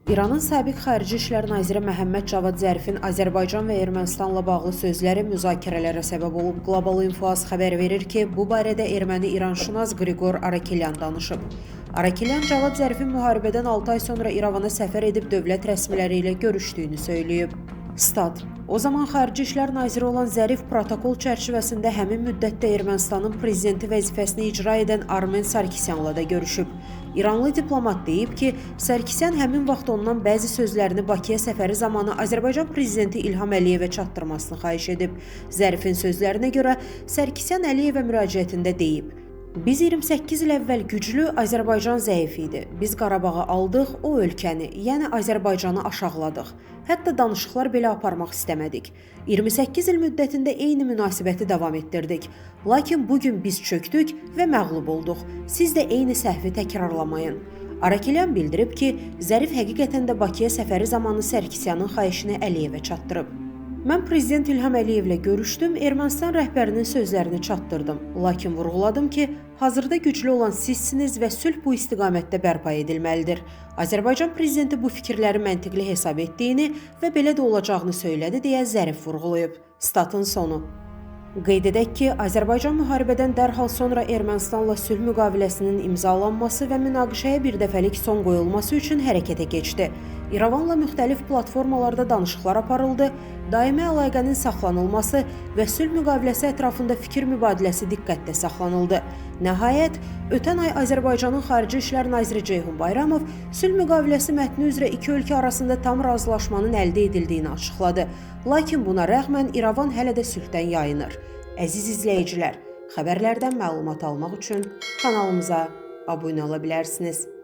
İranın səbiq Xarici İşlər Naziri Məhəmməd Cavad Zərifin Azərbaycan və Ermənistanla bağlı sözləri müzakirələrə səbəb olub. Global İnfoaz xəbər verir ki, bu barədə erməni-İranşünas Qriqor Arakilyan danışıb. Arakilyan Cavad Zərifin müharibədən 6 ay sonra İrəvana səfər edib dövlət rəsmiləri ilə görüşdüyünü söyləyib. Stat. O zaman Xarici İşlər Naziri olan Zərif protokol çərçivəsində həmin müddətdə Ermənistanın prezidenti vəzifəsini icra edən Armen Sarkisyanla da görüşüb. İranlı diplomat deyib ki, Sarkisyan həmin vaxt ondan bəzi sözlərini Bakıya səfəri zamanı Azərbaycan prezidenti İlham Əliyevə çatdırmasını xahiş edib. Zərifin sözlərinə görə Sarkisyan Əliyevə müraciətində deyib: "Biz 28 il əvvəl güclü, Azərbaycan zəif idi. Biz Qarabağı aldıq, o ölkəni, yəni Azərbaycanı aşağıladıq. Hətta danışıqlar belə aparmaq istəmədik. 28 il müddətində eyni münasibəti davam etdirdik. Lakin bugün biz çöktük və məğlub olduq. Siz də eyni səhvi təkrarlamayın." Arakilyan bildirib ki, Zərif həqiqətən də Bakıya səfəri zamanı Sarkisyanın xahişini Əliyevə çatdırıb. "Mən prezident İlham Əliyevlə görüşdüm, Ermənistan rəhbərinin sözlərini çatdırdım. Lakin vurğuladım ki, hazırda güclü olan sizsiniz və sülh bu istiqamətdə bərpa edilməlidir. Azərbaycan prezidenti bu fikirləri məntiqli hesab etdiyini və belə də olacağını söylədi" deyə Zərif vurğulayıb. Statın sonu. Qeyd edək ki, Azərbaycan müharibədən dərhal sonra Ermənistanla sülh müqaviləsinin imzalanması və münaqişəyə birdəfəlik son qoyulması üçün hərəkətə keçdi. İrəvanla müxtəlif platformalarda danışıqlar aparıldı, daimi əlaqənin saxlanılması və sülh müqaviləsi ətrafında fikir mübadiləsi diqqətdə saxlanıldı. Nəhayət, ötən ay Azərbaycanın Xarici İşlər Naziri Ceyhun Bayramov sülh müqaviləsi mətni üzrə iki ölkə arasında tam razılaşmanın əldə edildiyini açıqladı. Lakin buna rəğmən İrəvan hələ də sülhdən yayınır. Əziz izləyicilər, xəbərlərdən məlumat almaq üçün kanalımıza abunə ola bilərsiniz.